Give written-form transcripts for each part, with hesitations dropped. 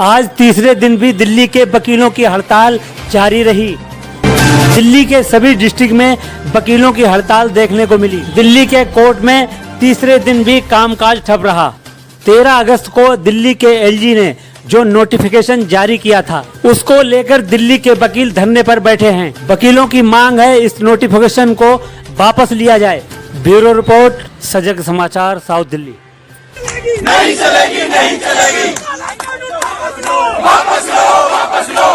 आज तीसरे दिन भी दिल्ली के वकीलों की हड़ताल जारी रही। दिल्ली के सभी डिस्ट्रिक्ट में वकीलों की हड़ताल देखने को मिली। दिल्ली के कोर्ट में तीसरे दिन भी कामकाज ठप रहा। 13 अगस्त को दिल्ली के एलजी ने जो नोटिफिकेशन जारी किया था, उसको लेकर दिल्ली के वकील धरने पर बैठे हैं। वकीलों की मांग है इस नोटिफिकेशन को वापस लिया जाए। ब्यूरो रिपोर्ट, सजग समाचार, साउथ दिल्ली। नहीं चलेगी, नहीं चलेगी, वापस लो, वापस लो,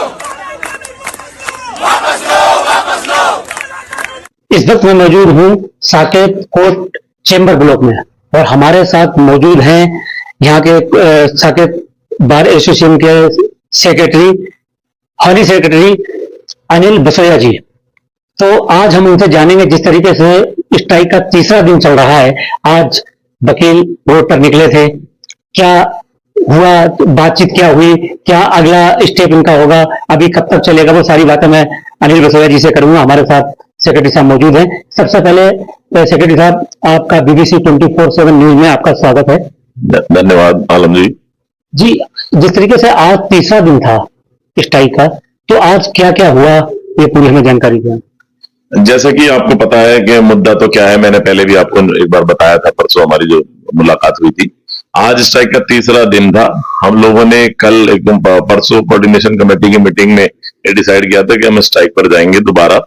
वापस लो, वापस लो। इस वक्त मैं मौजूद हूँ साकेत कोर्ट चेंबर ब्लॉक में और हमारे साथ मौजूद हैं यहाँ के साकेत बार एसोसिएशन के सेक्रेटरी, हॉनी सेक्रेटरी अनिल बसोया जी। तो आज हम उनसे जानेंगे, जिस तरीके से स्ट्राइक का तीसरा दिन चल रहा है, आज वकील रोड पर निकले थे, क्या हुआ, बातचीत क्या हुई, क्या अगला स्टेप इनका होगा, अभी कब तक चलेगा, वो सारी बातें मैं अनिल बसोया जी से करूंगा। हमारे साथ सेक्रेटरी साहब मौजूद हैं। सबसे पहले सेक्रेटरी साहब, आपका BBC 24/7 न्यूज में आपका स्वागत है। धन्यवाद आलम जी। जी, जिस तरीके से आज तीसरा दिन था स्ट्राइक का, तो आज क्या क्या हुआ, ये पूरी हमें जानकारी दें। जैसा कि आपको पता है कि मुद्दा तो क्या है, मैंने पहले भी आपको एक बार बताया था, परसों हमारी जो मुलाकात हुई थी। आज स्ट्राइक का तीसरा दिन था। हम लोगों ने कल एकदम परसों कोऑर्डिनेशन कमेटी की मीटिंग में ये डिसाइड किया था कि हम स्ट्राइक पर जाएंगे दोबारा,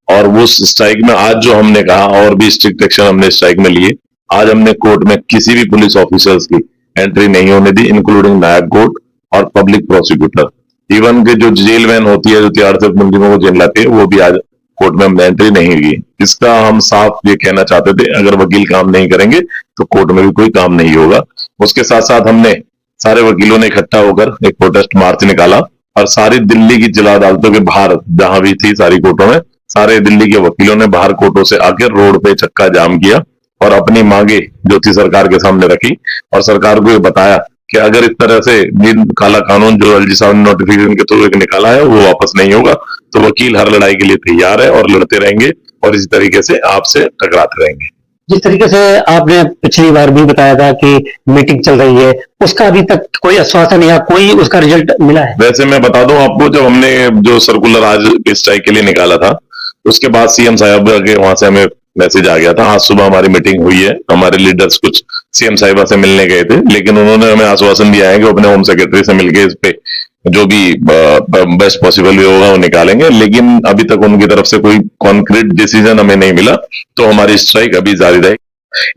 और वो स्ट्राइक में आज जो हमने कहा, और भी स्ट्रिक्ट एक्शन हमने स्ट्राइक में लिए। आज हमने कोर्ट में किसी भी पुलिस ऑफिसर्स की एंट्री नहीं होने दी, इंक्लूडिंग नायब कोर्ट और पब्लिक प्रोसिक्यूटर। इवन के जो जेल वैन होती है, जो 3 से मुलजिमों को जेल लाती है, वो भी आज कोर्ट में हमने एंट्री नहीं की। इसका हम साफ ये कहना चाहते थे, अगर वकील काम नहीं करेंगे तो कोर्ट में भी कोई काम नहीं होगा। उसके साथ साथ हमने सारे वकीलों ने इकट्ठा होकर एक प्रोटेस्ट मार्च निकाला और सारी दिल्ली की जिला अदालतों के बाहर, जहां भी थी सारी कोर्टों में, सारे दिल्ली के वकीलों ने बाहर कोर्टों से आकर रोड पे चक्का जाम किया और अपनी मांगे जो थी सरकार के सामने रखी और सरकार को ये बताया कि अगर इस तरह से काला कानून जो एलजी साहब ने नोटिफिकेशन के थ्रू एक निकाला है वो वापस नहीं होगा, तो वकील हर लड़ाई के लिए तैयार है और लड़ते रहेंगे और इसी तरीके से आपसे टकराते रहेंगे। जिस तरीके से आपने पिछली बार भी बताया था कि मीटिंग चल रही है, उसका अभी तक कोई आश्वासन या कोई उसका रिजल्ट मिला है? वैसे मैं बता दूं आपको, जब हमने जो सर्कुलर आज स्ट्राइक के लिए निकाला था, उसके बाद सीएम साहब के वहां से हमें मैसेज आ गया था। आज सुबह हमारी मीटिंग हुई है, हमारे लीडर्स कुछ सीएम साहिबा से मिलने गए थे, लेकिन उन्होंने हमें आश्वासन दिया है कि अपने होम सेक्रेटरी से मिलकर इस पे जो भी बेस्ट पॉसिबल भी होगा वो निकालेंगे। लेकिन अभी तक उनकी तरफ से कोई कॉन्क्रीट डिसीजन हमें नहीं मिला, तो हमारी स्ट्राइक अभी जारी रहेगी।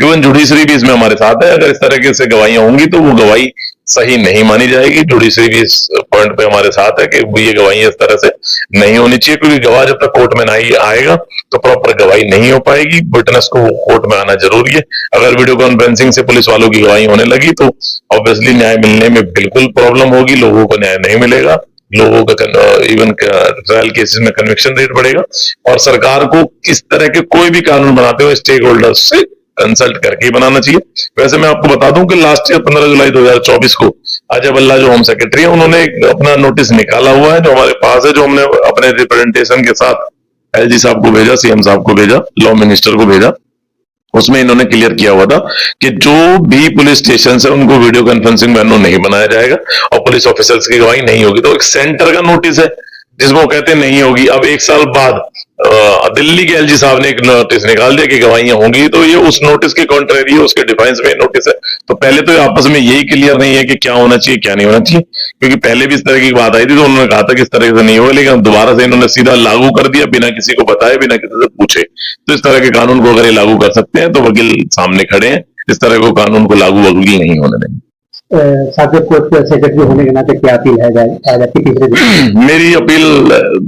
इवन जुडिशरी भी इसमें हमारे साथ है। अगर इस तरह से गवाहियां होंगी तो वो गवाही सही नहीं मानी जाएगी। जुडिशरी भी इस पॉइंट पे हमारे साथ है कि ये गवाही इस तरह से नहीं होनी चाहिए, क्योंकि गवाह जब तक कोर्ट में नहीं आएगा तो प्रॉपर गवाही नहीं हो पाएगी। विटनेस को कोर्ट में आना जरूरी है। अगर वीडियो कॉन्फ्रेंसिंग से पुलिस वालों की गवाही होने लगी तो ऑब्वियसली न्याय मिलने में बिल्कुल प्रॉब्लम होगी, लोगों को न्याय नहीं मिलेगा, लोगों का इवन ट्रायल केसेस में कन्विक्शन रेट बढ़ेगा। और सरकार को इस तरह के कोई भी कानून बनाते हुए स्टेक होल्डर्स से कंसल्ट करके ही बनाना चाहिए। वैसे मैं आपको बता दूं कि लास्ट ईयर 15 जुलाई 2024 को अजय भल्ला जो होम सेक्रेटरी है, उन्होंने अपना नोटिस निकाला हुआ है जो हमारे पास है, जो हमने अपने रिप्रेजेंटेशन के साथ एलजी साहब को भेजा, सीएम साहब को भेजा, लॉ मिनिस्टर को भेजा। उसमें इन्होंने क्लियर किया हुआ था कि जो भी पुलिस स्टेशन है उनको वीडियो कॉन्फ्रेंसिंग वेन्यू नहीं बनाया जाएगा और पुलिस ऑफिसर्स की गवाही नहीं होगी। तो एक सेंटर का नोटिस है जिसमें कहते नहीं होगी। अब 1 साल बाद दिल्ली के एलजी साहब ने एक नोटिस निकाल दिया कि गवाहियां होंगी, तो ये उस नोटिस के कॉन्ट्रेरी है, उसके डिफेंस में नोटिस है। तो पहले तो आपस में यही क्लियर नहीं है कि क्या होना चाहिए क्या नहीं होना चाहिए, क्योंकि पहले भी इस तरह की बात आई थी तो उन्होंने कहा था कि इस तरह से नहीं होगा, लेकिन दोबारा से इन्होंने सीधा लागू कर दिया बिना किसी को बताए, बिना किसी से पूछे। तो इस तरह के कानून को अगर ये लागू कर सकते हैं तो वकील सामने खड़े हैं, इस तरह को कानून को लागू वकील नहीं होने देंगे। साकेत कोर्ट सेक्रेटरी होने के नाते क्या अपील है? मेरी अपील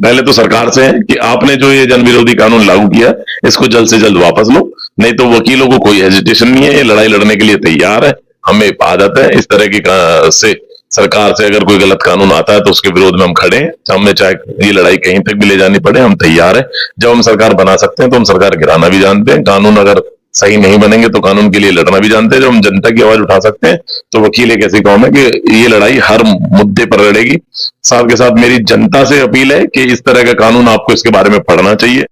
पहले तो सरकार से है कि आपने जो ये जन विरोधी कानून लागू किया इसको जल्द से जल्द वापस लो, नहीं तो वकीलों को कोई हेजिटेशन नहीं है, ये लड़ाई लड़ने के लिए तैयार है। हमें आदत है इस तरह की से सरकार से अगर कोई गलत कानून आता है तो उसके विरोध में हम खड़े हैं। हमें चाहे ये लड़ाई कहीं तक भी ले जानी पड़े, हम तैयार है। जब हम सरकार बना सकते हैं तो हम सरकार गिराना भी जानते हैं। कानून अगर सही नहीं बनेंगे तो कानून के लिए लड़ना भी जानते हैं। जब हम जनता की आवाज उठा सकते हैं तो वकील एक ऐसी कौम है कि ये लड़ाई हर मुद्दे पर लड़ेगी। साथ के साथ मेरी जनता से अपील है कि इस तरह का कानून आपको इसके बारे में पढ़ना चाहिए,